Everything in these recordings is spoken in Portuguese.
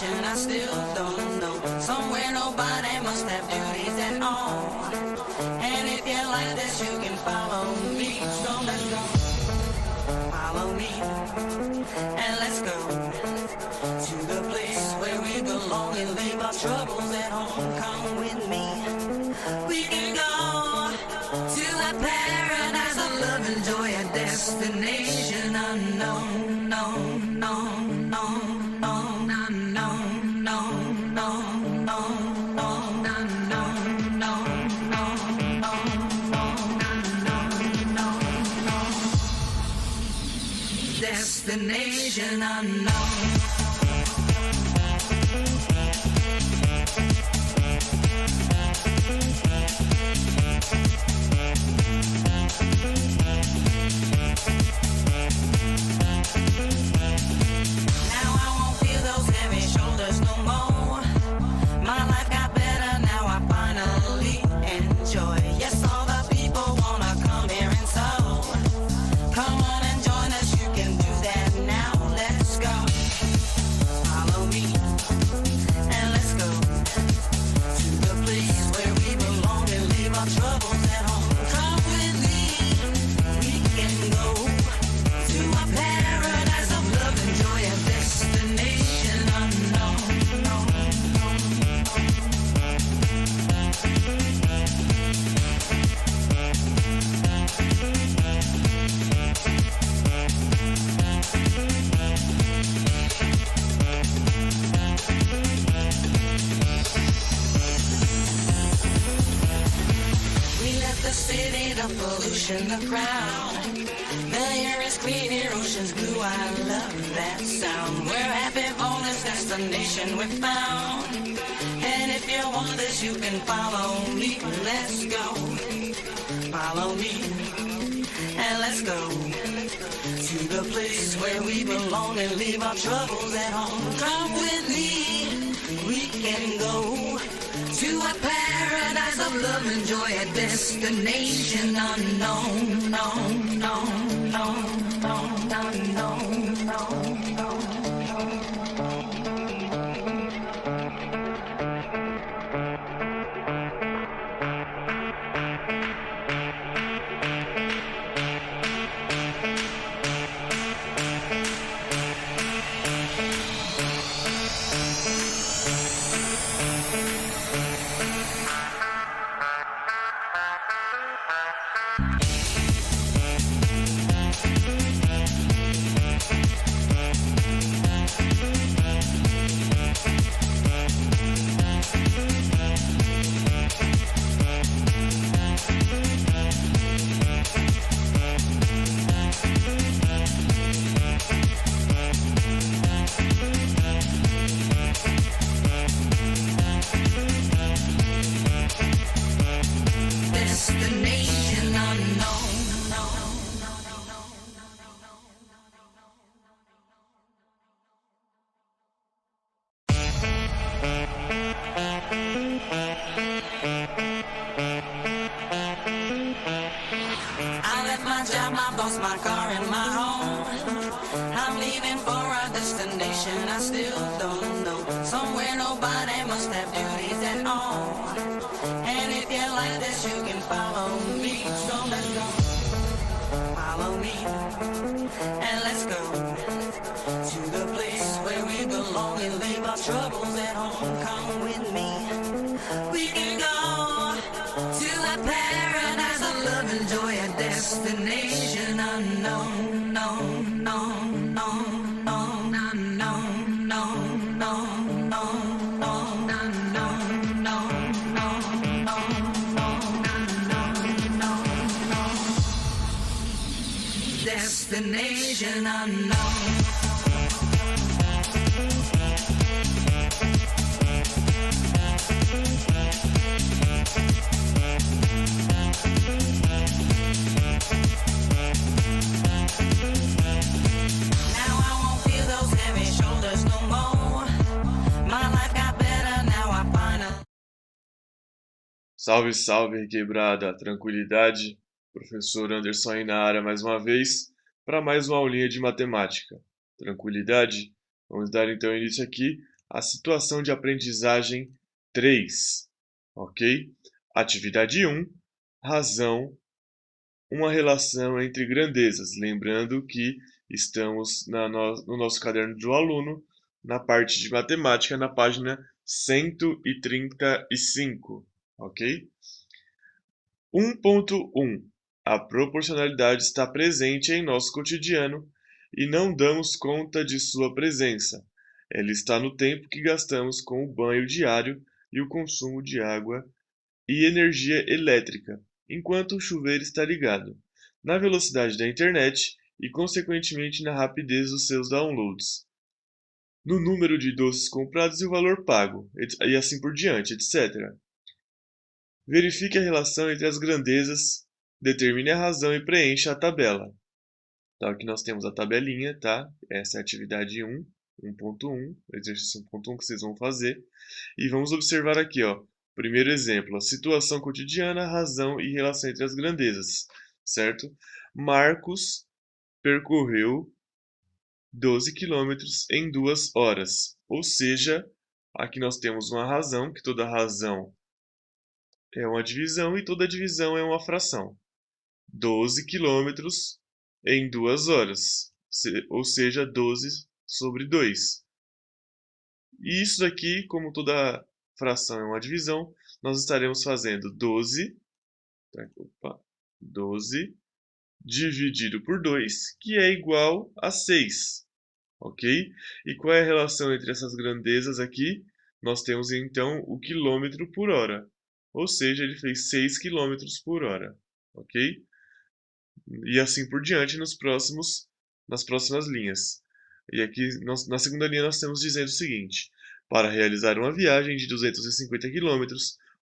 destination I still don't know. Somewhere nobody must have duties at all. And if you like this, you can follow me. So let's go. Follow me. And let's go to the place where we belong and leave our troubles at home. Come with me. We can go to a paradise of love and joy, a destination unknown. No, no, no, no, no, no, no, no, no, no, no, no, destination unknown. The crowd, the air is clear, ocean's blue, I love that sound. We're happy for this destination we found. And if you want this, you can follow me. Let's go, follow me. And let's go to the place where we belong and leave our troubles at home. Come with me, we can go to a paradise of love and joy, a destination unknown. No, no, no, no, no, no, no, no. Destination unknown. Salve, salve, quebrada, tranquilidade. Professor Anderson aí na área mais uma vez, para mais uma aulinha de matemática. Tranquilidade? Vamos dar então início aqui a situação de aprendizagem 3, ok? Atividade 1, razão, uma relação entre grandezas. Lembrando que estamos no nosso caderno do aluno, na parte de matemática, na página 135, ok? 1.1. A proporcionalidade está presente em nosso cotidiano e não damos conta de sua presença. Ela está no tempo que gastamos com o banho diário e o consumo de água e energia elétrica, enquanto o chuveiro está ligado, na velocidade da internet e, consequentemente, na rapidez dos seus downloads, no número de doces comprados e o valor pago, e assim por diante, etc. Verifique a relação entre as grandezas, determine a razão e preencha a tabela. Então, aqui nós temos a tabelinha, tá? Essa é a atividade 1, 1.1, exercício 1.1 que vocês vão fazer. E vamos observar aqui, ó, primeiro exemplo, a situação cotidiana, razão e relação entre as grandezas, certo? Marcos percorreu 12 quilômetros em 2 horas, ou seja, aqui nós temos uma razão, que toda razão é uma divisão e toda divisão é uma fração. 12 quilômetros em 2 horas, ou seja, 12 sobre 2. E isso daqui, como toda fração é uma divisão, nós estaremos fazendo 12, 12 dividido por 2, que é igual a 6, ok? E qual é a relação entre essas grandezas aqui? Nós temos então o quilômetro por hora, ou seja, ele fez 6 quilômetros por hora, ok? E assim por diante nas próximas linhas. E aqui na segunda linha nós estamos dizendo o seguinte: para realizar uma viagem de 250 km,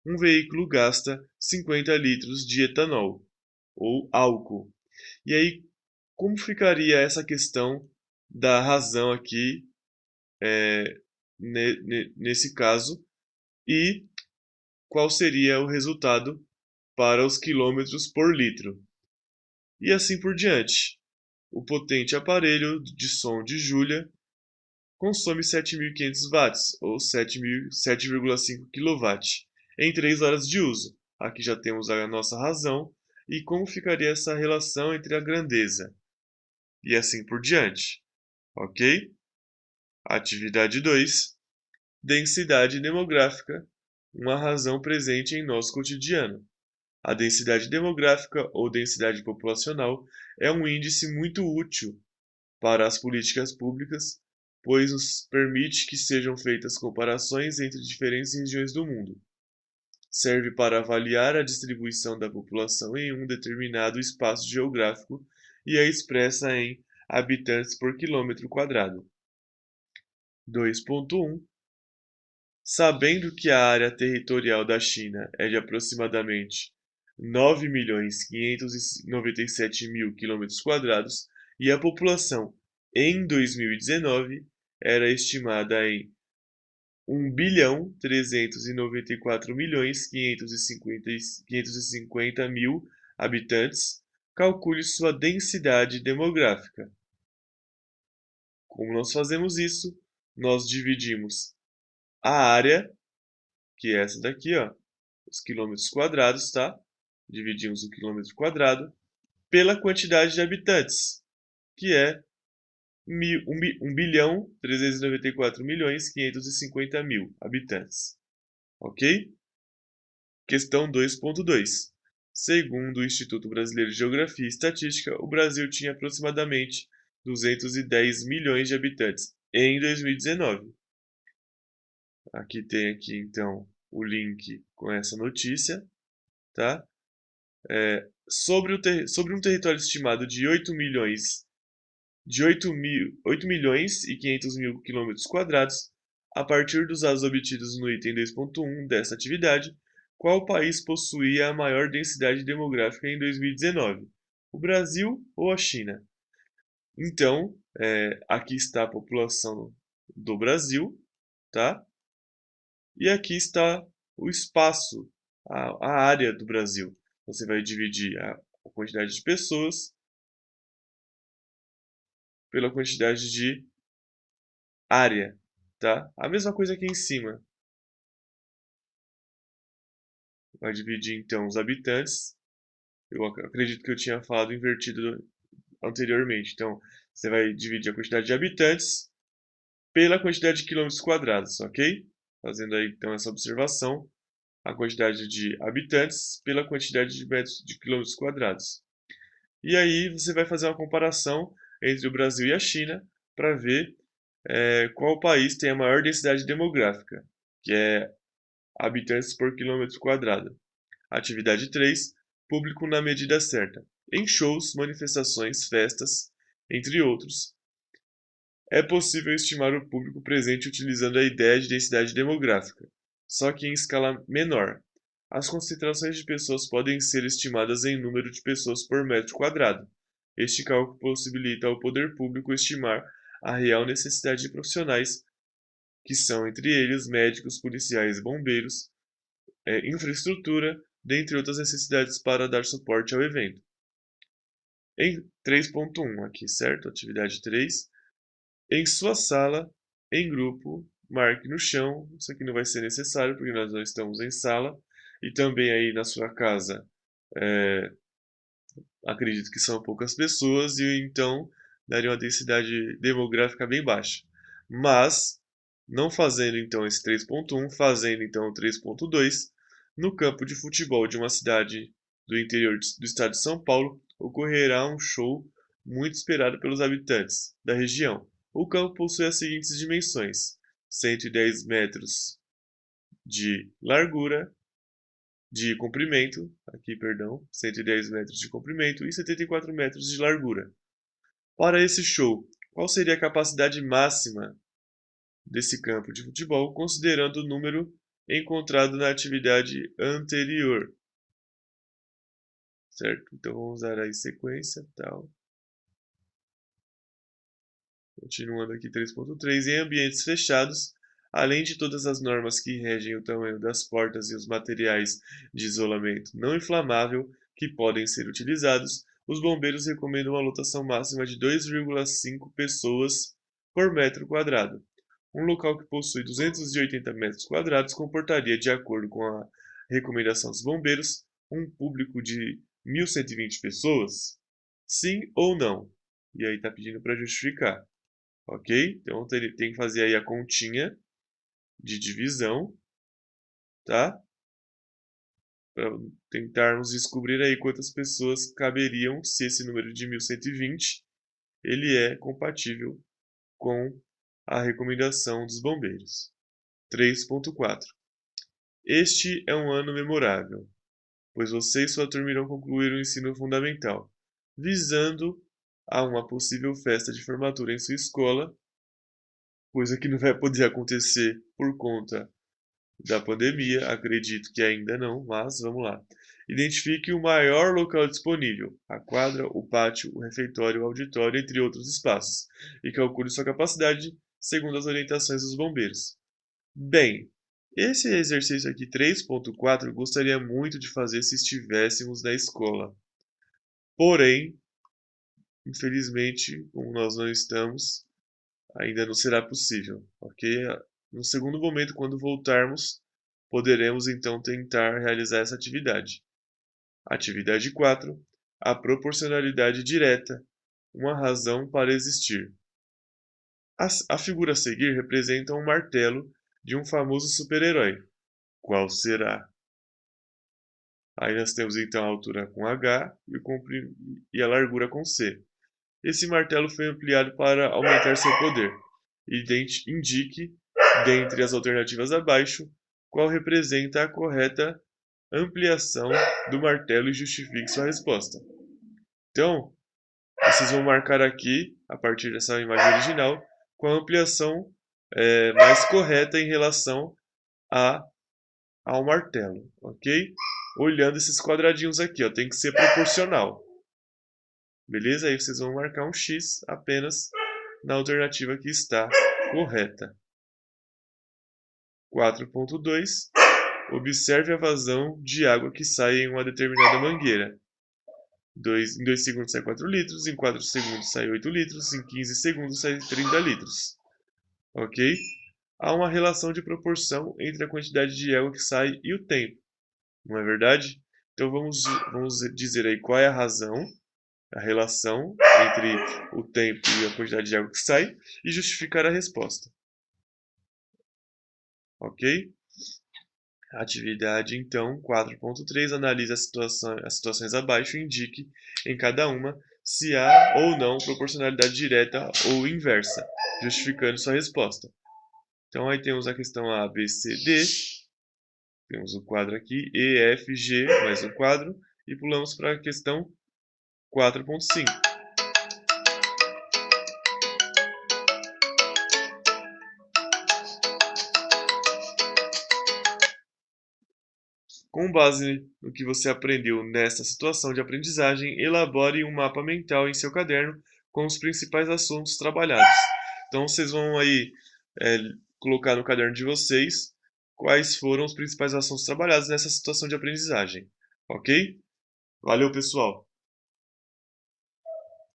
um veículo gasta 50 litros de etanol ou álcool. E aí, como ficaria essa questão da razão aqui nesse caso? E qual seria o resultado para os quilômetros por litro? E assim por diante. O potente aparelho de som de Júlia consome 7.500 watts, ou 7,5 kW, em 3 horas de uso. Aqui já temos a nossa razão e como ficaria essa relação entre a grandeza. E assim por diante. Ok? Atividade 2. Densidade demográfica, uma razão presente em nosso cotidiano. A densidade demográfica ou densidade populacional é um índice muito útil para as políticas públicas, pois nos permite que sejam feitas comparações entre diferentes regiões do mundo. Serve para avaliar a distribuição da população em um determinado espaço geográfico e é expressa em habitantes por quilômetro quadrado. 2.1. Sabendo que a área territorial da China é de aproximadamente 9.597.000 km² e a população em 2019 era estimada em 1.394.550.000 habitantes, calcule sua densidade demográfica. Como nós fazemos isso? Nós dividimos a área, que é essa daqui, ó, os quilômetros quadrados, tá? Dividimos o quilômetro quadrado pela quantidade de habitantes, que é 1.394.550.000 habitantes. Ok? Questão 2.2. Segundo o Instituto Brasileiro de Geografia e Estatística, o Brasil tinha aproximadamente 210 milhões de habitantes em 2019. Aqui tem então o link com essa notícia, tá? Sobre um território estimado de 8 milhões e 500 mil km², a partir dos dados obtidos no item 2.1 desta atividade, qual país possuía a maior densidade demográfica em 2019? O Brasil ou a China? Então, aqui está a população do Brasil, tá? E aqui está o espaço, a área do Brasil. Você vai dividir a quantidade de pessoas pela quantidade de área, tá? A mesma coisa aqui em cima. Vai dividir então os habitantes. Eu acredito que eu tinha falado invertido anteriormente. Então, você vai dividir a quantidade de habitantes pela quantidade de quilômetros quadrados, ok? Fazendo aí então essa observação, a quantidade de habitantes pela quantidade de metros de quilômetros quadrados. E aí você vai fazer uma comparação entre o Brasil e a China para ver qual país tem a maior densidade demográfica, que é habitantes por quilômetro quadrado. Atividade 3. Público na medida certa. Em shows, manifestações, festas, entre outros, é possível estimar o público presente utilizando a ideia de densidade demográfica, só que em escala menor. As concentrações de pessoas podem ser estimadas em número de pessoas por metro quadrado. Este cálculo possibilita ao poder público estimar a real necessidade de profissionais, que são entre eles médicos, policiais e bombeiros, infraestrutura, dentre outras necessidades para dar suporte ao evento. Em 3.1 aqui, certo? Atividade 3. Em sua sala, em grupo, marque no chão. Isso aqui não vai ser necessário, porque nós não estamos em sala. E também aí na sua casa, acredito que são poucas pessoas, e então daria uma densidade demográfica bem baixa. Mas, não fazendo então esse 3.1, fazendo então o 3.2, no campo de futebol de uma cidade do interior do estado de São Paulo, ocorrerá um show muito esperado pelos habitantes da região. O campo possui as seguintes dimensões: 110 metros de largura, de comprimento, aqui, perdão, 110 metros de comprimento e 74 metros de largura. Para esse show, qual seria a capacidade máxima desse campo de futebol, considerando o número encontrado na atividade anterior? Certo? Então vamos usar aí sequência, tal. Continuando aqui 3.3, em ambientes fechados, além de todas as normas que regem o tamanho das portas e os materiais de isolamento não inflamável que podem ser utilizados, os bombeiros recomendam uma lotação máxima de 2,5 pessoas por metro quadrado. Um local que possui 280 metros quadrados comportaria, de acordo com a recomendação dos bombeiros, um público de 1.120 pessoas? Sim ou não? E aí está pedindo para justificar. Ok? Então tem que fazer aí a continha de divisão, tá? Para tentarmos descobrir aí quantas pessoas caberiam se esse número de 1.120 ele é compatível com a recomendação dos bombeiros. 3.4. Este é um ano memorável, pois você e sua turma irão concluir o ensino fundamental, visando a uma possível festa de formatura em sua escola, coisa que não vai poder acontecer por conta da pandemia, acredito que ainda não, mas vamos lá. Identifique o maior local disponível, a quadra, o pátio, o refeitório, o auditório, entre outros espaços, e calcule sua capacidade segundo as orientações dos bombeiros. Bem, esse exercício aqui 3.4 eu gostaria muito de fazer se estivéssemos na escola. Porém, infelizmente, como nós não estamos, ainda não será possível, ok? No segundo momento, quando voltarmos, poderemos então tentar realizar essa atividade. Atividade 4. A proporcionalidade direta, uma razão para existir. A figura a seguir representa um martelo de um famoso super-herói. Qual será? Aí nós temos então a altura com H e a largura com C. Esse martelo foi ampliado para aumentar seu poder. Indique, dentre as alternativas abaixo, qual representa a correta ampliação do martelo e justifique sua resposta. Então, vocês vão marcar aqui, a partir dessa imagem original, com a ampliação mais correta em relação ao martelo, ok? Olhando esses quadradinhos aqui, ó, tem que ser proporcional. Beleza? Aí vocês vão marcar um X apenas na alternativa que está correta. 4.2. Observe a vazão de água que sai em uma determinada mangueira. Em 2 segundos sai 4 litros, em 4 segundos sai 8 litros, em 15 segundos sai 30 litros. Ok? há uma relação de proporção entre a quantidade de água que sai e o tempo, não é verdade? Então vamos dizer aí qual é a razão, a relação entre o tempo e a quantidade de água que sai e justificar a resposta. Ok? Atividade, então, 4.3, analise as situações abaixo e indique em cada uma se há ou não proporcionalidade direta ou inversa, justificando sua resposta. Então, aí temos a questão A, B, C, D, temos o quadro aqui, E, F, G, mais o quadro, e pulamos para a questão 4.5. Com base no que você aprendeu nesta situação de aprendizagem, elabore um mapa mental em seu caderno com os principais assuntos trabalhados. Então, vocês vão aí colocar no caderno de vocês quais foram os principais assuntos trabalhados nessa situação de aprendizagem. Ok? Valeu, pessoal!